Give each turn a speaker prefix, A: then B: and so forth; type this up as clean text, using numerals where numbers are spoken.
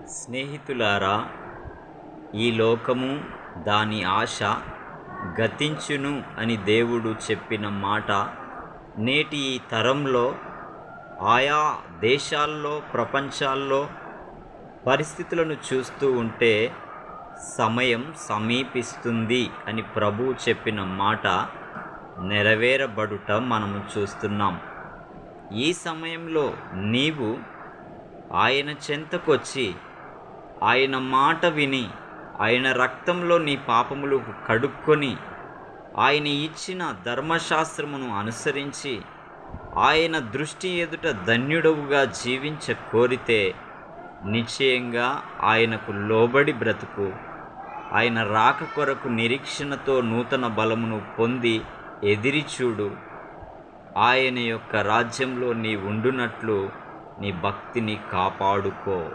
A: స్నేహితులారా, ఈ లోకము దాని ఆశ గతించును అని దేవుడు చెప్పిన మాట నేటి ఈ తరంలో ఆయా దేశాల్లో ప్రపంచాల్లో పరిస్థితులను చూస్తూ ఉంటే సమయం సమీపిస్తుంది అని ప్రభువు చెప్పిన మాట నెరవేరబడుట మనము చూస్తున్నాం. ఈ సమయంలో నీవు ఆయన చెంతకొచ్చి ఆయన మాట విని ఆయన రక్తంలో నీ పాపములు కడుక్కొని ఆయన ఇచ్చిన ధర్మశాస్త్రమును అనుసరించి ఆయన దృష్టి ఎదుట ధన్యుడవుగా జీవించ కోరితే నిశ్చయంగా ఆయనకు లోబడి బ్రతుకు. ఆయన రాక కొరకు నిరీక్షణతో నూతన బలమును పొంది ఎదిరిచూడు. ఆయన యొక్క రాజ్యంలో నీ ఉండునట్లు నీ భక్తిని కాపాడుకో.